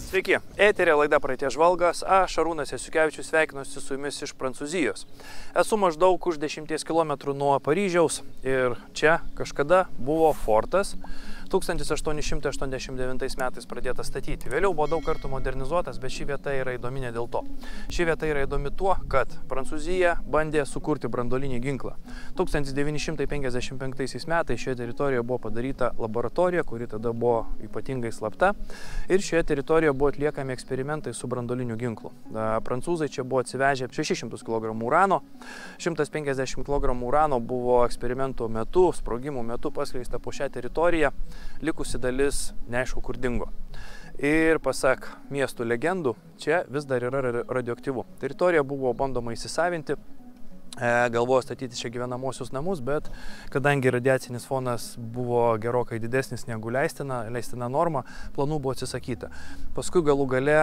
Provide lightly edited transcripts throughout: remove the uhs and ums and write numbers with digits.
Sveiki, eterė laida Praeities žvalgas, aš Šarūnas Jasiukevičius sveikinuosi su jumis iš Prancūzijos. Esu maždaug už 10 km nuo Paryžiaus ir čia kažkada buvo fortas, 1889 metais pradėtas statyti. Vėliau buvo daug kartų modernizuotas, bet ši vieta yra įdomi ne dėl to. Ši vieta yra įdomi tuo, kad Prancūzija bandė sukurti branduolinį ginklą. 1955 metais šioje teritorijoje buvo padaryta laboratorija, kuri tada buvo ypatingai slapta. Ir šioje teritorijoje buvo atliekami eksperimentai su branduoliniu ginklu. Prancūzai čia buvo atsivežę 600 kg urano. 150 kg urano buvo eksperimentų metu, sprogimų metu paskleista po šią teritoriją. Likusi dalis neaišku kur dingo. Ir pasak miestų legendų, čia vis dar yra radioaktyvu. Teritorija buvo bandoma įsisavinti, galvojo statyti čia gyvenamosius namus, bet kadangi radiacinis fonas buvo gerokai didesnis negu leistina norma, planų buvo atsisakyta. Paskui galų gale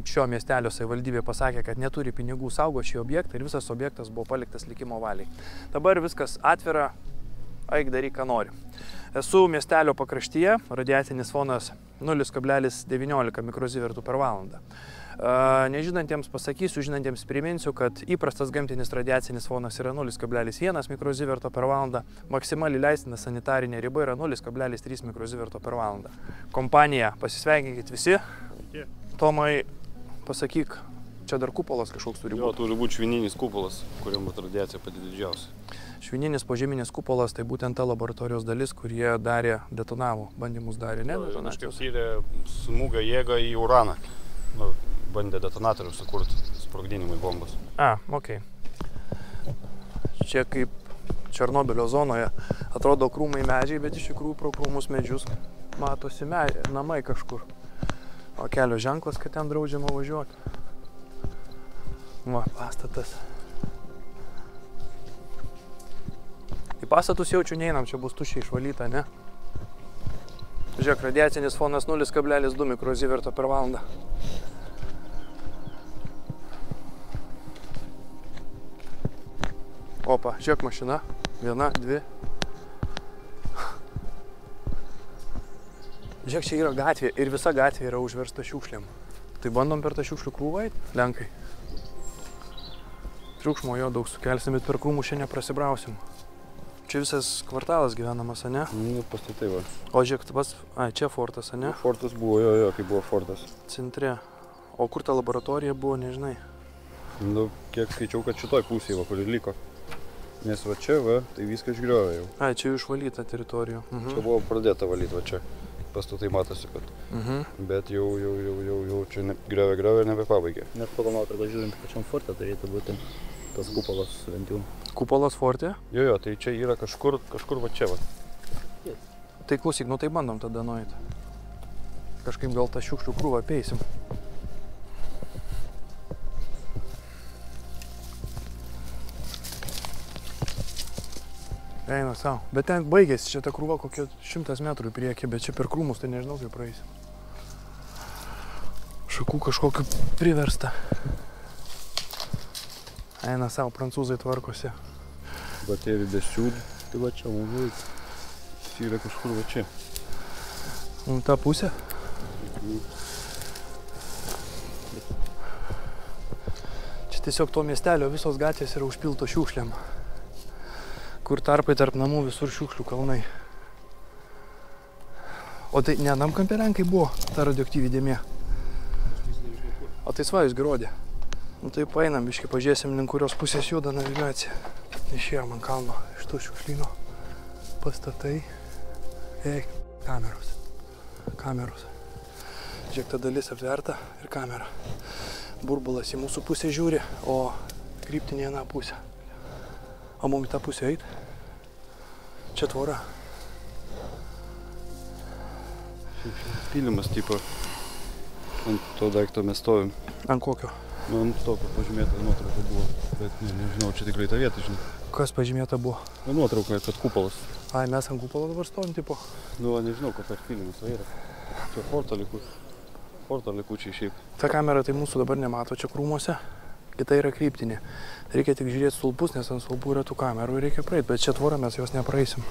šio miestelio savivaldybė pasakė, kad neturi pinigų saugoti šį objektą ir visas objektas buvo paliktas likimo valiai. Dabar viskas atvira, eik daryk, ką nori. Esu miestelio pakraštyje, radiacinis fonas 0,19 mikrozievertų per valandą. Nežinantiems pasakysiu, žinantiems priminsiu, kad įprastas gamtinis radiacinis fonas yra 0,1 mikrozieverto per valandą, maksimali leistina sanitarinė riba yra 0,3 mikrozieverto per valandą. Kompanija, pasisveikinkit visi. Tomai, pasakyk, čia dar kupolas kažkoks turi būti. Jo, turi būti švininis kupolas, kuriam būtų radiacija pati didžiausia. Švininis požeminis kupolas tai būtent ta laboratorijos dalis, kurie detonavo, bandymus darė, ne? Kažkaip tyrė smūgio jėgą į uraną. Bandė detonatorių sukurti sprogdinimui bombos. Okei. Čia kaip Černobylio zonoje atrodo krūmai medžiai, bet iš tikrųjų pro krūmus medžius matosi namai kažkur. O kelio ženklas, kad ten draudžiama važiuoti. Va, pastatas. Į pastatus jaučiu neinam, čia bus tuščiai išvalyta, ne? Žiūrėk, radiacinis fonas 0,2 mikrozieverto per valandą. Opa, žiūrėk mašina. 1, 2. Žiūrėk, čia yra gatvė ir visa gatvė yra užversta šiukšlėm. Tai bandom per tą šiukšlių krūvą eit, Lenkai. Triukšmo jo daug sukelsim, bet per krūmų šiandien prasibrausim. Čia visas kvartalas gyvenamas, ane? Pastatai va. O žiūrėk, čia fortas, ane? Fortas buvo, jo, kai buvo fortas. Centre. O kur ta laboratorija buvo, nežinai? Kiek skaičiau, kad šitoj pusėje, va, kur ir liko. Nes va čia, va, tai viską išgriovė jau. Čia jau išvalyta teritorija. Čia buvo pradėta valyti, va čia. Pastatai matosi, kad. Bet jau čia griovė ir nebepabaigė. Net pagal nuotrauką žiūrint, pačiam forte turėtų būti tas kupolas bent jau. Kupolas forte? Jo, tai čia yra kažkur va čia, va. Tai klausyk, tai bandom tada nueiti. Kažkaip gal tą šiukšlių krūvą apeisim. Eina savo. Bet ten baigėsi, čia ta krūva kokia 100 metrų į priekį, bet čia per krūmus, tai nežinau, kaip praeisim. Šakų kažkokiu priversta. Eina savo, prancūzai tvarkosi. Baterija besiūdė, tai va čia mums yra kažkur va čia. Ta pusė? Čia tiesiog to miestelio visos gatvės yra užpilto šiukšlėm. Kur tarpai tarp namų visur šiukšlių kalnai. O tai ne nam kampe Lenkai buvo ta radioaktyvi dėmė. O tai svajus gerodė. Tai paeinam, biškai pažiūrėsim, link kurios pusės juda navigacija. Išėjom ant kalno iš tų šiukšlyno. Pastatai. Kameros. Žiūrėk, ta dalis aptverta ir kamera. Burbulas į mūsų pusę žiūri, o kryptinė į aną pusę. O mum į tą pusę eit? Čia tvora. Pylimas tipo. Ant to daikto mes stovim. Ant kokio? Ant to, kur pažymėta nuotrauka buvo. Bet nežinau, čia tikrai ta vieta, žinai. Kas pažymėta buvo? Nuotrauka, kad kupolas. Mes ant kupolo dabar stovim, tipo? Nežinau, kad ar pylimas yra. Čia forto likučiai šiaip. Ta kamera tai mūsų dabar nemato čia krūmuose. Kita yra kryptinė. Reikia tik žiūrėti stulpus, nes ant stulpų yra tų kamerų ir reikia praeit, bet čia tvora mes jos nepraeisim.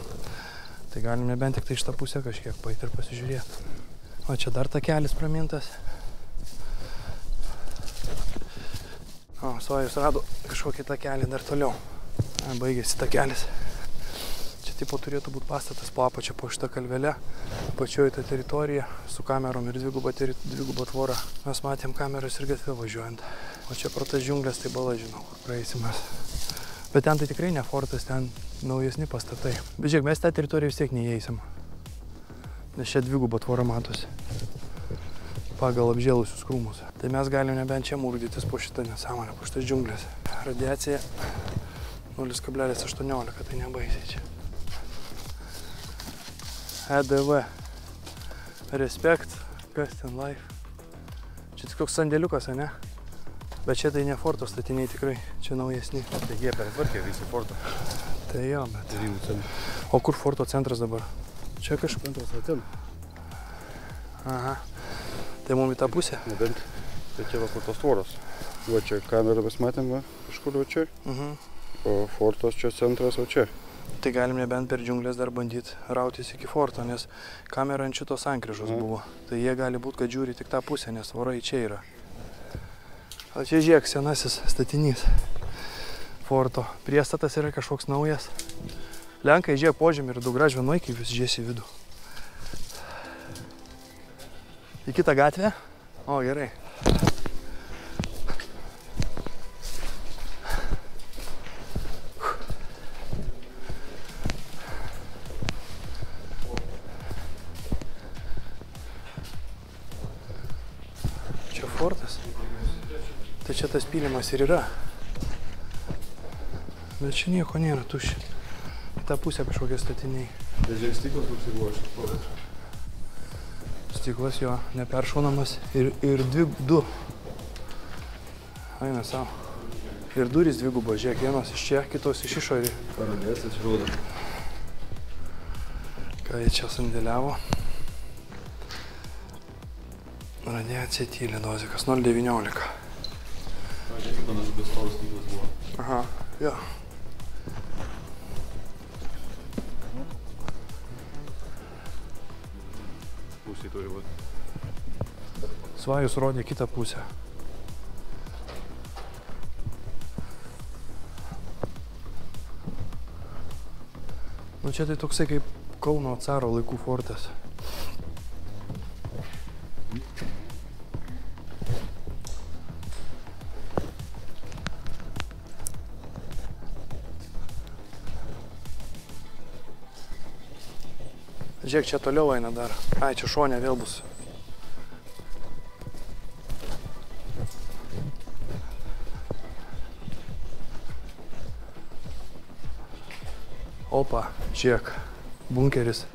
Tai galime bent tik tai šitą pusę kažkiek paeit ir pasižiūrėti. O čia dar takelis pramintas. O, Svajus rado kažkokį takelį dar toliau. Baigėsi takelis. Čia tipo turėtų būti pastatas po apačia, po šitą kalvelę. Pačioje tą teritoriją su kamerom ir dviguba tvora. Mes matėm kameras ir gatvę važiuojant. O čia pro tas džiunglės tai bala žinau, kur praeisim mes. Bet ten tai tikrai ne fortas, ten naujesni pastatai. Bet žiūrėk, mes tą teritoriją vis tiek neįeisim. Nes čia dviguba tvora matosi. Pagal apžėlusius krūmus. Tai mes galim nebent čia murdytis po šitą nesąmonę, po šitas džiunglės. Radiacija 0,18, tai nebaisiai čia. EDV. Respect. Kas ten life? Čia tik toks sandėliukas, ne? Bet čia tai ne forto statiniai tikrai, čia naujesni. Tai jie pertvarkė visą fortą. Tai jo, bet... O kur forto centras dabar? Čia kažkas ten. Aha. Tai mum į tą pusę? Nebent. Tai čia va kur tos tvoros. Va čia kamerą mes matėm, va, kažkur va čia. O fortos čia centras va čia. Tai galim nebent per džiunglės dar bandyti rautis iki forto, nes kamera ant šitos sankryžos buvo. Tai jie gali būti, kad žiūri tik tą pusę, nes vorai čia yra. O čia žiūrėk, senasis statinys forto. Priestatas yra kažkoks naujas. Lenkai žiūrėk požemį ir daug gražvė nuo iki vis žiūrės į vidų. Į kitą gatvę? O, gerai. Čia fortas. Tai čia tas pylimas ir yra. Bet čia nieko nėra, tuščia. Į tą pusę kažkokie statiniai. Tai žiūrėk, stiklas koks buvo šis fortas. Stiklas jo neperšaunamas ir du. Eina savo. Ir durys dvigubos, žiūrėk, vienos iš čia, kitos iš išorį. Paradės atsirodo. Ką jie čia sandėliavo. Radiacija tyli dozikas 0,19. Žiūrėk, panašu, kad storos stiklas buvo. Aha, jo. Pusėj turi būt. Svajus rodė kitą pusę. Nu čia tai toksai kaip Kauno caro laikų fortas. Žiūrėk, čia toliau eina dar. Ai, čia šonė vėl bus. Opa, žiūrėk, bunkeris.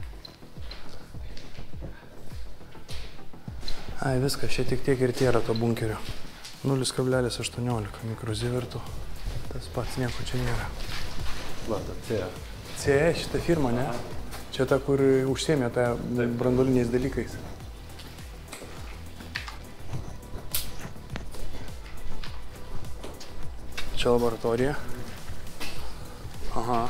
Ai, viskas, čia tik tiek ir tėra to bunkerio. 0,18 mikrozievertų. Tas pats nieko čia nėra. Va, ta CE. CE, šita firma, ne? Čia ta, kur užsiėmė tą brandoliniais dalykais. Čia laboratorija. Aha.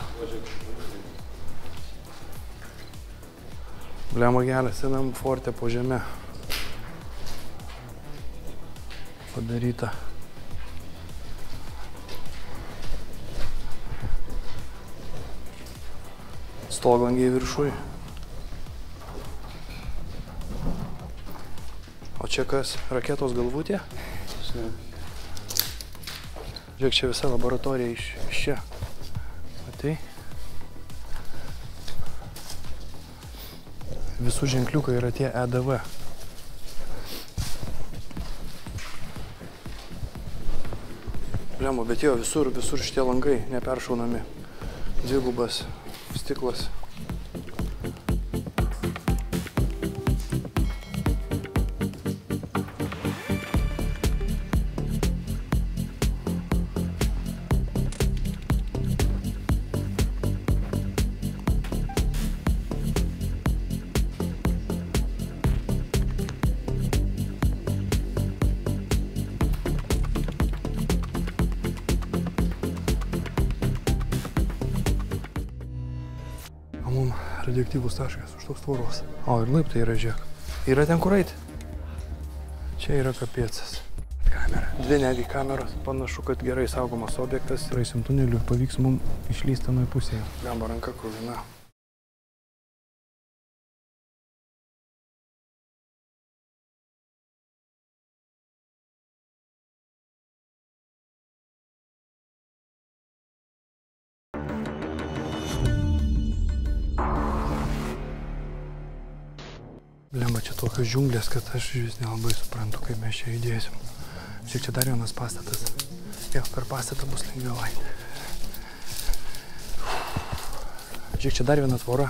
Blema geras, senam forte po žeme. Padaryta. Stoglangiai viršui. O čia kas? Raketos galvutė? Žiūrėk, čia visa laboratorija iš čia. Matai? Visų ženkliukai yra tie EDV. Blemo, bet jo, visur šitie langai neperšaunami. Dvigubas stiklas. Radioaktyvus taškas už tos tvoros. O, ir laiptai yra, žiūrėk. Yra ten kur eiti. Čia yra kapiecas. kamera. Dvi netgi kameros. Panašu, kad gerai saugomas objektas. Praeisim tuneliu ir pavyks mums išlysti tanoje pusėje. Blemba ranka kruvina. Blemba, čia tokios džiunglės, kad aš vis nelabai suprantu, kaip mes čia judėsim. Žiūrėk, čia dar vienas pastatas. Jo, per pastatą bus lengviau eiti. Žiūrėk, čia dar viena tvora.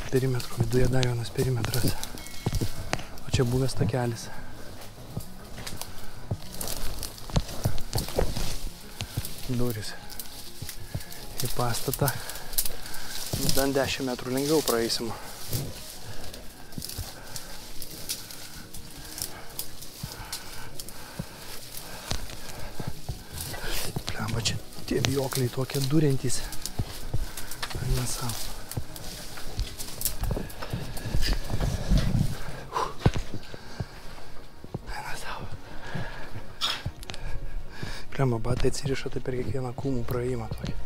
Perimetro viduje dar vienas perimetras. O čia buvęs takelis. Durys į pastatą. Bent 10 metrų lengviau praeisim. Blemba, čia tie vijokliai tokie durintys. Eina savo. Eina savo. Blemba, batai atsiriša tai per kiekvieną kūmų praėjimą tokį.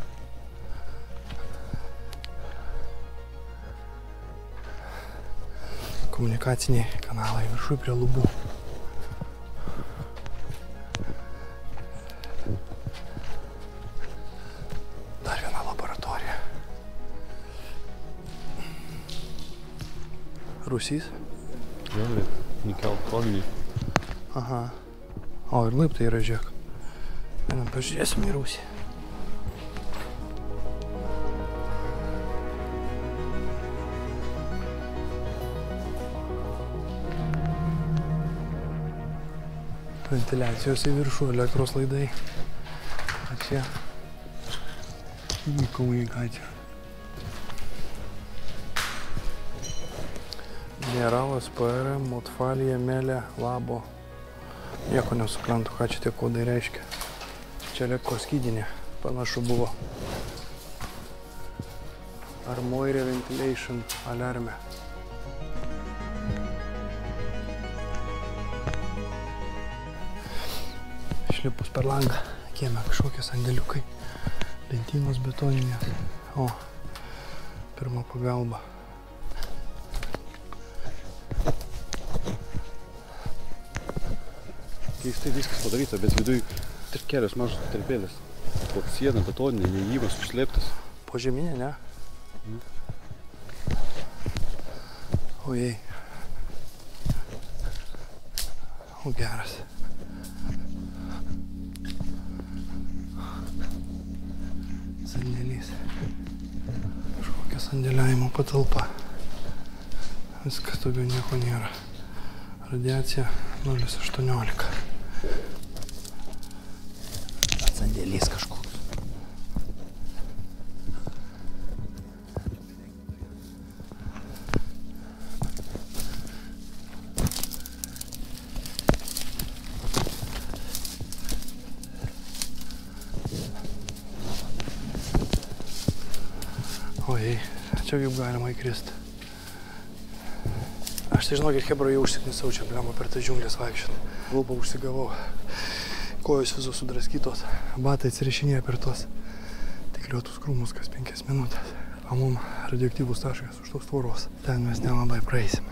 Komunikaciniai kanalai viršui prie lubų. Dar viena laboratorija. Rūsys? Jo, nikelt kroviniai. Aha. O, ir laiptai yra, žiūrėk. Einam, pažiūrėsim į rūsį. Ventiliacijos į viršų, elektros laidai. O čia į komunikaciją. Mineralus, PRM, Motfalija, Melė, Labo. Nieko nesuprantu, ką čia tie kodai reiškia. Čia elektros skydinė, panašu buvo. Armoire Ventilation alarme. Išlipus per langą, kieme kažkokie sandėliukai, lentynos betoninės. O, pirma pagalba. Keistai viskas padaryta, bet viduj tik kelios mažos patalpėlės. Siena betoninė, neįjimas užslėptas. Požeminė, ne? Ojei. O, geras. Sandėlys. Kažkokia sandėliavimo patalpa. Viskas, daugiau nieko nėra. Radiacija 0,18. Sandėlys kažkoks. Ojei, čia kaip galima įkrist. Aš tai žinokit, hebra jau užsiknisau čia, blemba, per tas džiunglės vaikščiot. Lūpą užsigavau. Kojos visos sudraskytos. Batai atsirišinėja per tos tikliuotus krūmus kas 5 minutės. O mum radioaktyvus taškas už tos tvoros. Ten mes nelabai praeisim.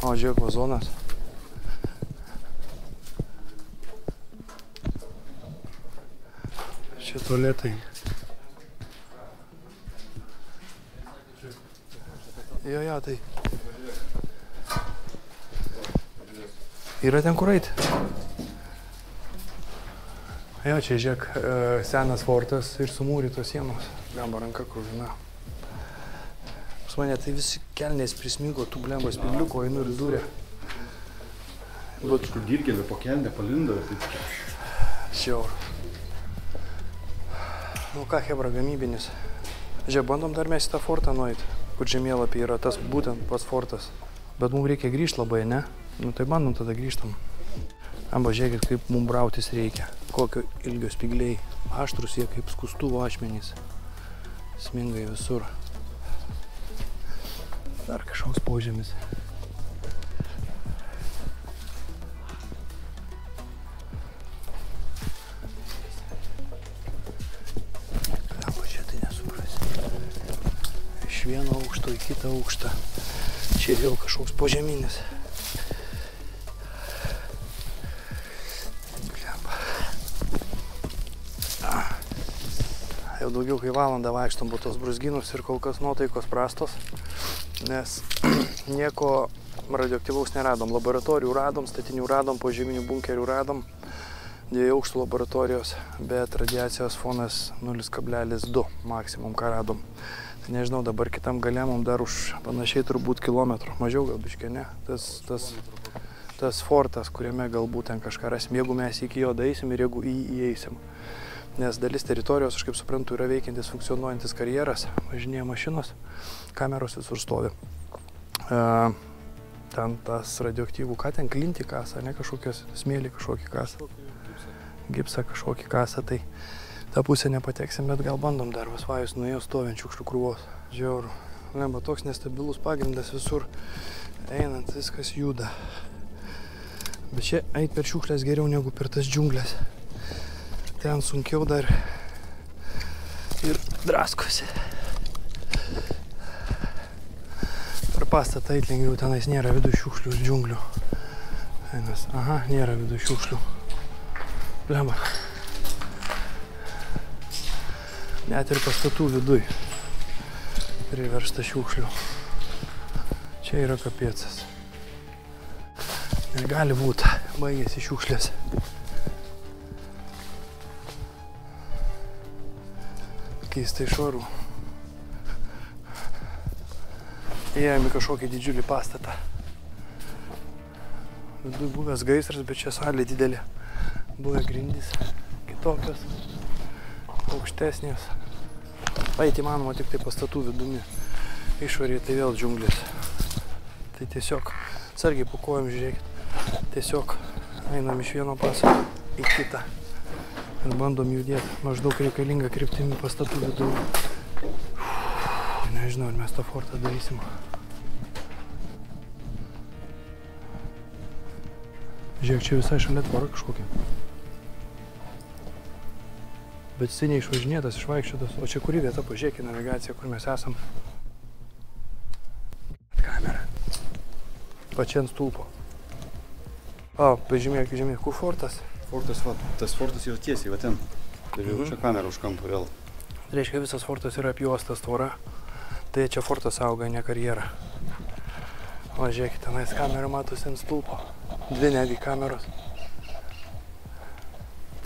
O, žiūrėk, vazonas. Čia tualetai. Jo, tai. Yra ten kur eiti. Jo, čia žiūrėk, senas fortas ir sumūrytos sienos. Blemba ranka kruvina. Pas mane tai visi kelnės prismigo, tų blembos spygliuko, einu ir durė. Kažkur dirgelė po kelnę palindo ir taip. Žiaur. Nu ką, hebra, gamybinis. Žiūrėk, bandom dar mes į tą fortą nueiti, kur žemėlapį yra tas būtent pats fortas. Bet mums reikia grįžti labai, ne? Nu tai bandom tada grįžtam. Amba žiūrėkit, kaip mum brautis reikia. Kokio ilgio spygliai. Aštrus jie kaip skustuvo ašmenys. Smingai visur. Dar kažkoks požemis. Amba čia tai nesuprasi. Iš vieno aukšto į kitą aukštą. Čia vėl kažkoks požeminis. Jau daugiau kai valandą vaikštom po tos brūzgynus ir kol kas nuotaikos prastos, nes nieko radioaktyvaus neradom. Laboratorijų radom, statinių radom, požeminių bunkerių radom, 2 aukštų laboratorijos, bet radiacijos fonas 0,2 maksimum ką radom. Tai nežinau, dabar kitam gale mums dar už panašiai turbūt kilometrų, mažiau gal biškė, ne? Tas fortas, kuriame galbūt ten kažką rasim, jeigu mes iki jo daeisim ir jeigu į jį įeisim. Nes dalis teritorijos, aš kaip suprantu, yra veikiantis, funkcionuojantis karjeras, važinėja mašinos, kameros visur stovi. Ten tas radioaktyvų, ką ten klintį kasa, ne kažkokios smėlį kažkokį kasa, gipsą kažkokį kasa, tai tą pusę nepateksim, bet gal bandom dar vasvajus nuėjo stovinčių šiukšlių krūvos. Žiauru, lemba toks nestabilus pagrindas visur, einant viskas juda. Bet čia eit per šiukšlės geriau negu per tas džiunglės. Ten sunkiau dar ir draskosi. Per pastatą eit lengviau, tenais nėra vidų šiukšlių ir džiunglių. Einas, aha, nėra vidų šiukšlių. Blemba. Net ir pastatų viduj priversta šiukšlių. Čia yra kapiecas. Negali būt, baigėsi šiukšlės. Keistai švarų. Įėjom į kažkokį didžiulį pastatą. Viduj buvęs gaisras, bet čia salė didelė. Buvę grindys kitokios, aukštesnės. Paeit įmanoma tik tai pastatų vidumi. Išorėje tai vėl džiunglės. Tai tiesiog atsargiai po kojom žiūrėkit. Tiesiog einam iš vieno pastato į kitą. Ir bandom judėti maždaug reikalingą kryptimį pastatų vidų. Nežinau, ar mes tą fortą darysim. Žiūrėk, čia visai šalia tvora kažkokia. Bet jisai neišvažinėtas, išvaikščiotas. O čia kuri vieta, pažiūrėk į navigaciją, kur mes esam. Kamera. Pačia ant stulpo. O, pažymėk, kur fortas. Fortas, va, tas fortas yra tiesiai, va ten. Tai vėl čia kamera už kampo vėl. Tai reiškia, visas fortas yra apjuostas tvora. Tai čia fortas auga, ne karjera. O žiūrėkit, tenais kamera matosi ant stulpo. 2 netgi kameros.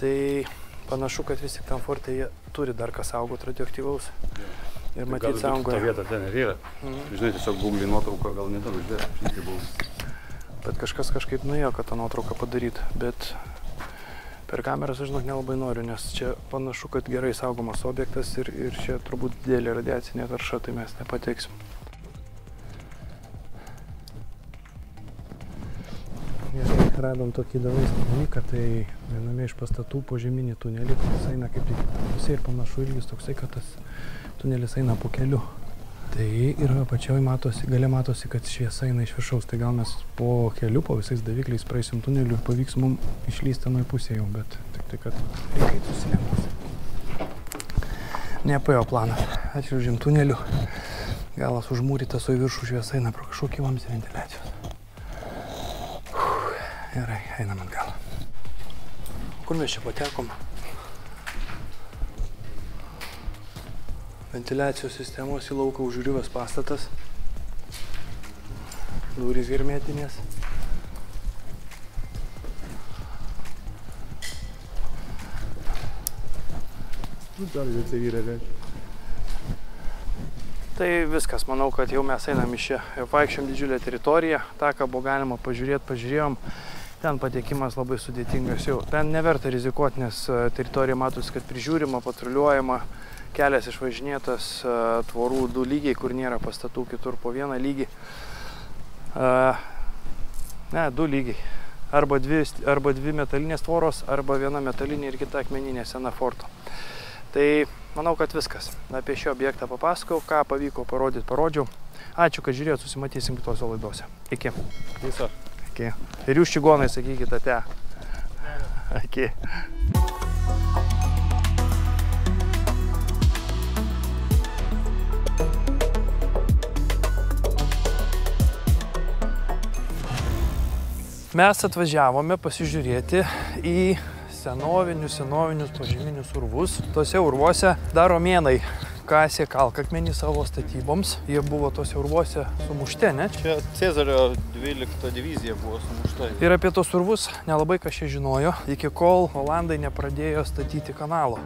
Tai panašu, kad vis tik tam forte jie turi dar kas saugot radioaktyvaus. Ir matyt saugoja. Ta vieta ten ir yra. Žinai, tiesiog Google nuotrauką gal nedaug uždėti. Bet kažkas kažkaip nuėjo, kad tą nuotrauką padaryt. Bet per kameras aš žinok nelabai noriu, nes čia panašu, kad gerai saugomas objektas ir čia turbūt didelė radiacinė tarša, tai mes nepateksim. Gerai, radom tokį įdomesnį dalyką, tai viename iš pastatų požeminį tunelį, kuris eina kaip tik pusė ir panašu ilgis toksai, kad tas tunelis eina po keliu. Tai ir apačioj matosi, gale matosi, kad šviesa eina iš viršaus, tai gal mes po keliu, po visais davikliais praeisim tuneliu ir pavyks mums išlysti tenoj pusėje jau, bet tik tai, kad reikai susilenkus. Nepaėjo planas, atšiaužim tuneliu, galas užmūrytas, o į viršų šviesa eina pro kažkokį vamzdį ventiliacijos. Gerai, einam ant galą. Kur mes čia patekom? Ventiliacijos sistemos į lauką užgriuvęs pastatas. Durys hermetinės. Tai viskas, manau, kad jau mes einam iš čia. Jau vaikščiam didžiulę teritoriją. Ta, ką buvo galima pažiūrėti, pažiūrėjom. Ten patekimas labai sudėtingas jau. Ten neverta rizikuoti, nes teritorija matosi, kad prižiūrima, patruliuojama. Kelias išvažinėtas, tvorų 2 lygiai, kur nėra pastatų, kitur po 1 lygį. Ne, 2 lygiai. arba dvi metalinės tvoros, arba viena metalinė ir kita akmeninė sena forto. Tai manau, kad viskas. Apie šį objektą papasakau, ką pavyko parodyti, parodžiau. Ačiū, kad žiūrėjot, susimatysim kitose laidose. Iki. Viso. Iki. Ir jūs čigonai sakykite ate. Iki. Mes atvažiavome pasižiūrėti į senovinius požeminius urvus. Tose urvuose dar romėnai kasė kalkakmenį savo statyboms. Jie buvo tose urvuose sumušti, ne? Čia Cezario 12 divizija buvo sumušta. Ir apie tos urvus nelabai kas čia žinojo, iki kol olandai nepradėjo statyti kanalo.